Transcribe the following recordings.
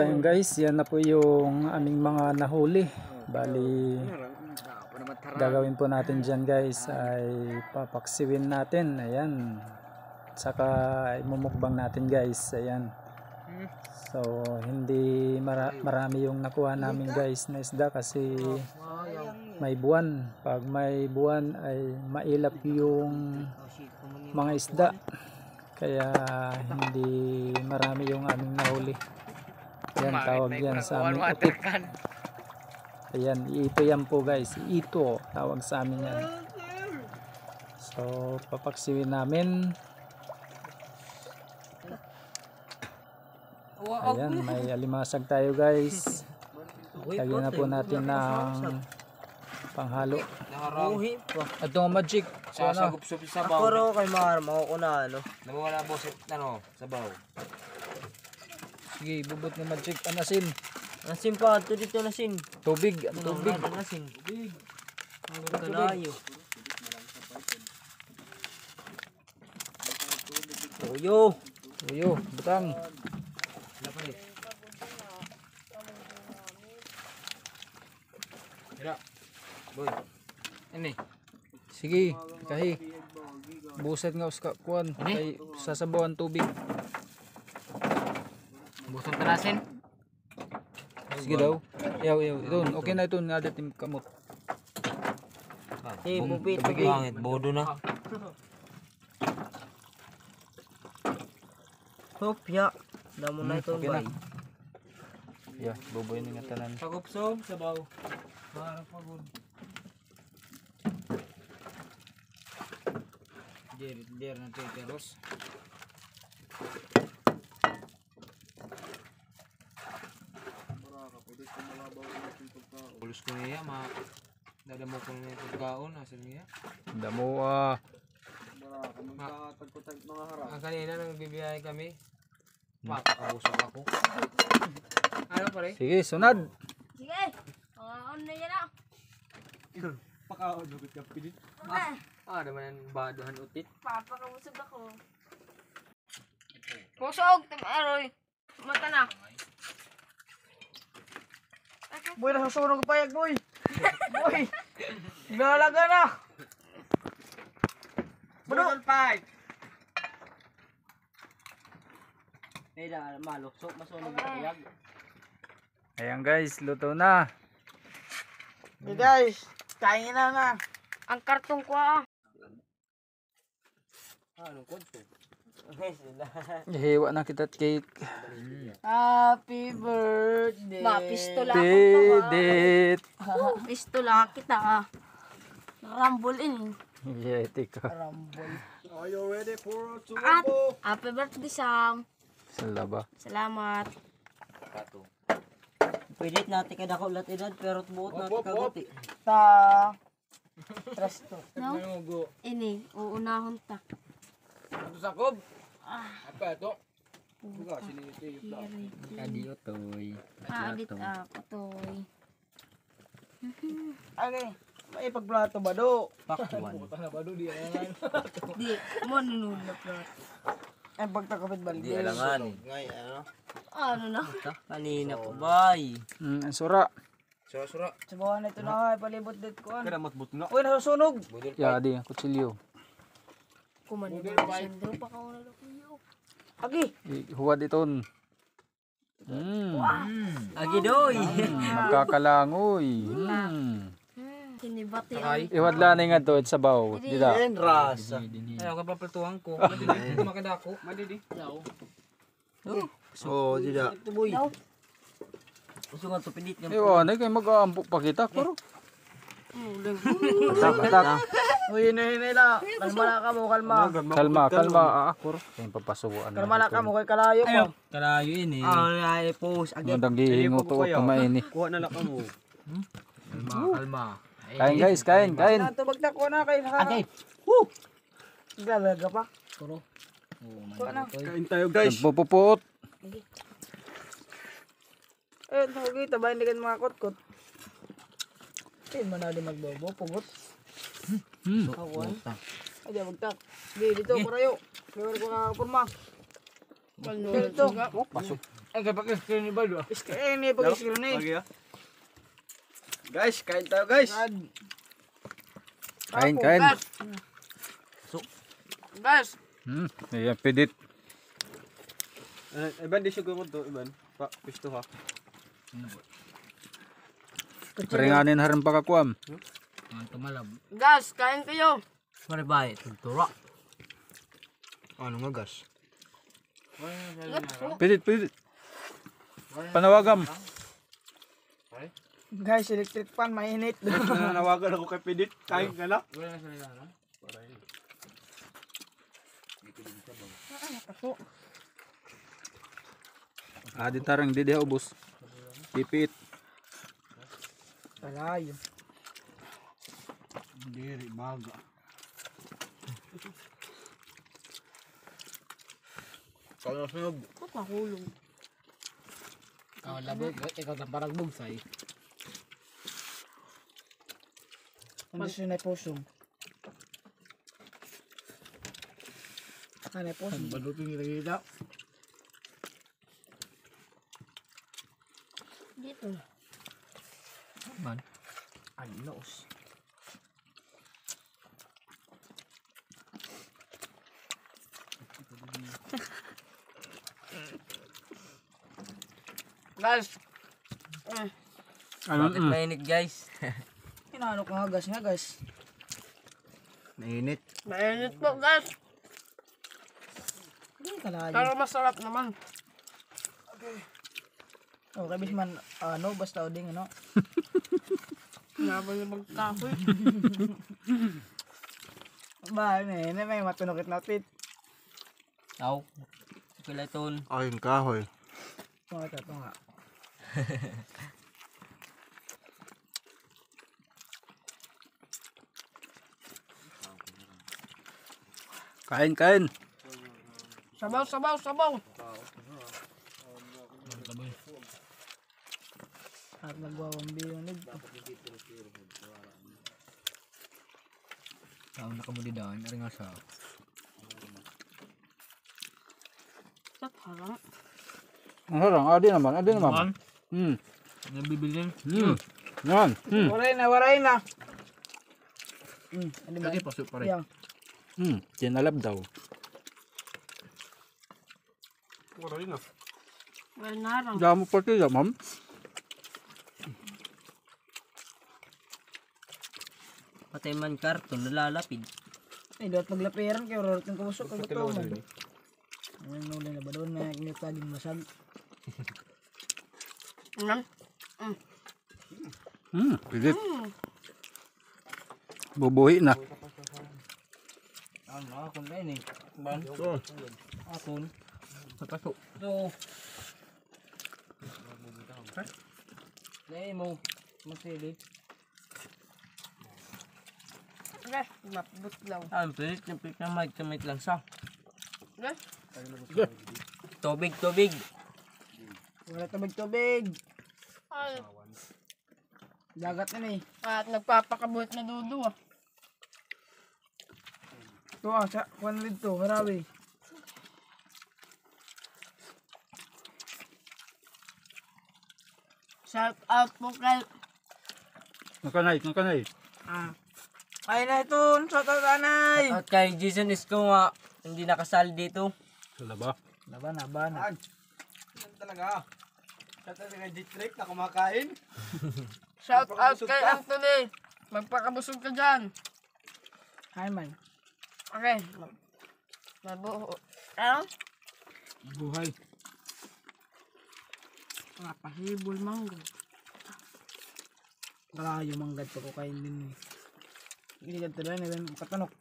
ayun guys, yan na po yung aming mga nahuli. Bali, gagawin po natin dyan guys ay papaksiwin natin. Ayan. Saka imumukbang natin guys. Ayan. So, hindi marami yung nakuha namin guys na isda kasi may buwan. Pag may buwan ay mailap yung mga isda. Kaya hindi marami yung aming nahuli. Yan, tawag yan sa aming utit. Ayan, ito yan po guys. Ito, tawag sa amin yan. So, papaksiwin namin. Ayan, may alimasag tayo guys. Lagyan na po natin ng panghalo. Ito ang magic. Sasagup-sup sa baw. Ako ro kay Mar, makukuna ano. Nawawala po sa baw. Sige, bubot ng magic. Anasin. Nasin pa, ito dito nasin. Tubig. Tubig. Nasin. Tubig. Ang kalayo. Tuyo. Tuyo, butang. Hira. Boy. Ini. Sige, kahi. Buset nga uska kuan kay sasabawan tubig. Busog tanasin. Sige daw. Yaw. Ito, okay na ito nga dating kamot. Eh, bubit. Pangit, bodo na. Hopya. Damo na ito okay na. bay. Yeah, buboy ni nga tanan. Sagup-sup sa baw. Para pagod. Der na teros. Pulos ko niya, dadamo ko niya yung pagkaon, nasa niya. Damo Ang kanina nang bibiyay kami, papakabusok ako. Ano pare? Sige, sunod. Sige, on na yan ah. Pakaon, dugot ka pilit. Naman ang baduhan utit. Papakabusog ako. Pusog, tamaroy. Mata na. Boy, nasusunog pa yan, boy. Boy. Galaga na. Budol fight! Eh, malukso, masunog na piyag. Ayan guys, luto na. Hey guys, kain na. Ang kartong ko ah. Anong konso? Hiwa na kita cake. Happy birthday. Mapistola ako to ah. Pidit. Pistola kita ah. Rambulin. Yeah, tika. Are you ready for At happy birthday Sam. Salaba. Salamat. Pwede natin kada ko ulat edad pero buot natin kaguti. Trasto. No? Ini, uunahon ta. Ito sa kob? Apa ito? Buka, sinito yung Adiyo toy. Adit ako toy. Okay, may pagplato ba do? Pakwan. Butang na ba doon? Di alangan. Di, mo nunulap na. Ay pagtakapit ba? Di alangan. Ngay, ano? Ano na? Kanina pa bay. Ang sura. Sura-sura. Sa bawah na ito na palibot dit ko an. Kada matbut nga. Uy, nasusunog. Budol Ya, di kutsilyo. Kumanin mo sa sandro pa ka wala ko. Agi. Huwad iton. Agi doy. Magkakalangoy. Kinibati Ay. Iwad lang nga to sa baw. Dida. Rasa. Ay, ako papaltuhan ko. Madidi. Makida ako. Madidi. Oh, tidak. Ito boy. Gusto nga to pinit nga. Ewan, kay mag-aampo pa kita. Pero. Batak. Uy, hinay-hinay. Kalma na ka mo, kalma. Kalma. Ako. Kaya papasubuan. Kalma na ka mo kay kalayo mo. Kalayo yun eh. Ay, post. Agi. Magandang gihingo to kumain eh. Kuha na lang ka mo. Kalma. Kain guys, kain. Tubagtak ko na kay naka. Agi. Woo! Galaga pa. Puro. Kuha na. Kain tayo guys. Nagpupupot. Eh, okay, tabayin din mga kot-kot. Eh, manali magbobo, pugot. Kawan. Ay, bagtak. Di, dito, parayo. Meron ko nakakapurma. Dito. Pasok. Ang kapag screen ni Baldo. Screen ni pag-screen ni. Lagi ah. Guys, kain tayo guys. Kain, kain. Guys. Ayan, pidit. Iban di siya gawin to, Iban. Pa, pisto ha. Karinganin harin pakakuam. Ang tumalab. Guys, kain kayo. Maribay, tugtura. Ano nga gas? Pidit, pidit. Panawagam. Guys, electric fan mainit. Nananawagan ako kay Pidit. Kain ka na. Wala na salita na. Di tarang di dia ubos. Pipit. Talayo. Diri, baga. Kalau sunog. Ba't mahulog? Kau labog, ikaw ka parang bugsay. Hindi siya na pusong. Ano pusong? Balutin kita. Dito. Man. Anos. Guys, Ano? Bakit mainit guys? inaano ko nga guys. Mainit. Mainit po guys. Hindi kalayo. Pero masarap naman. Okay, bis man, basta oding, ano? Nabang yung magkahoy. Ba, may matunokit natin. Aw. Kailan Ayun kahoy. Ito nga. Kain, kain. Sabaw. At nagwawambi yung nid. Tao nakamudidaan, ari nga sa. Sa harang. Ang harang, adi naman. Nabibilin. Yan. Waray na. Ano ba? Lagi pasok pa rin. Yang. Tinalab daw. Wala rin ah. Waray na harang. Damo pati ya, ma'am. Patay man karton, nalalapid. Ay, dapat maglapiran kayo. Rorot ng kamusok. Kaguto mo. Ano nuli na ba doon? May ingat laging masag. Pidit. Bubuhi na. Ano, akon na ini. Ban. Akon. Papasok. So. Dahil mo. Magsilit. Okay, mapbut lang. Ang pilit ng pilit ng mic, kamit lang siya. Okay? Tubig. Wala tubig. Ay, Dagat na eh. at nagpapakabuhat na dudu ah. Ito sa kuwan dito, harawi. Shout out po kay Nakanay. Ay na ito, sa tatanay. At kay Jason Isko nga, hindi nakasal dito. Sala ba? Laban. Yan talaga. Sa talaga district na kumakain. Shout out kay Anthony. Magpakabusog ka dyan. Hi man. Okay. Mabuo. Ano? Buhay. Napahibol mangga. Kalayo manggad pa ko kain din eh. Hindi ka talaga na katanok.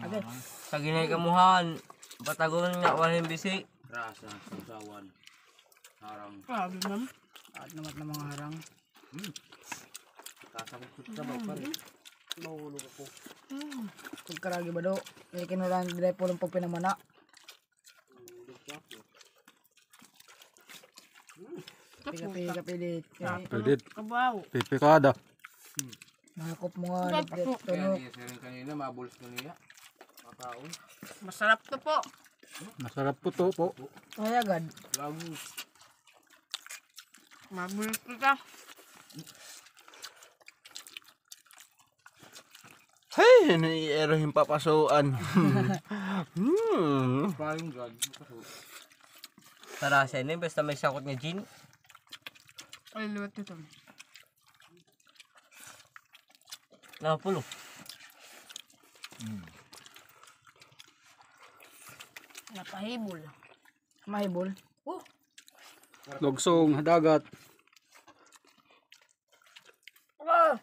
Agad. Sa ginay kamuhan, patagon nga walang bisi. Rasa, sausawan. Harang. Grabe man. At namat na mga harang. Kasabot sa baw pa rin. Mahulog ako. Kung karagi ba do, may kinulang dire po ng pagpinamana. Kapilit. Pidit. Kabaw. Pipikada. Nakakop mo nga. Tunok. Kanina, mabuls ko niya. Makaon. Masarap to po. Masarap po to po. Ay agad. Mabulit ka. Hey, naiero yung papasuan. Tara, sa inyo, basta may sakot nga gin. Ay, luwat ito. Napulo. Napahibol. Mahibol. Lugsong, dagat. Ah!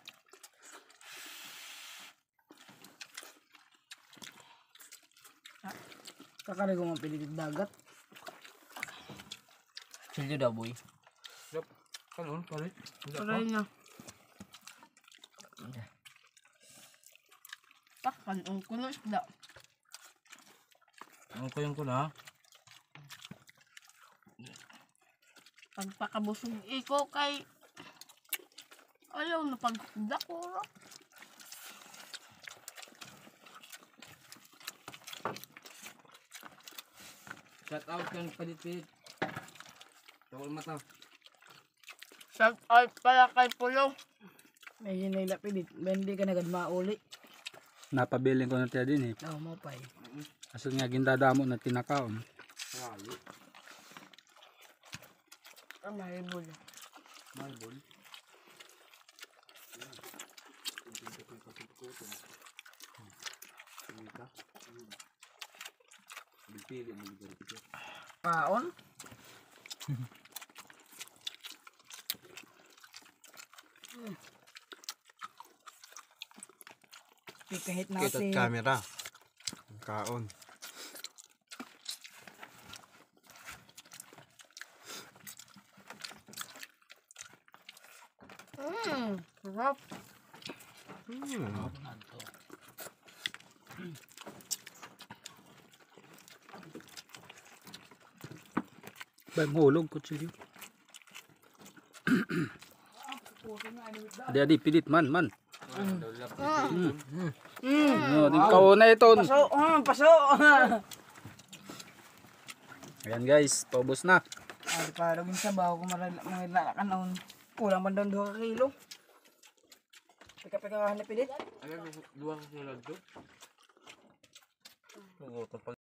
Kakaligo mga piligid dagat. Chilyo daw, boy. Kanon, palit. Tuloy na. Takpan ang kulo isda. Ang kuyong ko na. Pagpakabusog iko kay ayaw na pagdakura. Shout out kang palit-palit. Tawal mata. Shout out pala kay Pulo. Medyo nailapilit. Hindi ka nagad mauli. Napabiling ko na tiya din eh. Oo, mo pa eh. Aso nga gindadamo na tinakaon. Ah, mahibol. Kaon. Pikahit Kita natin. camera. Kaon. Sarap. Bay mahulog kutsilyo. Adi pilit man. No, din kaon na ito. Paso. Paso. Ayan guys, paubos na. Ay, parang yung sabaw kung maralakan noon. Kulang man doon 2 kilo. Pika-pika ka na pilit. Alam mo, luwang sila to.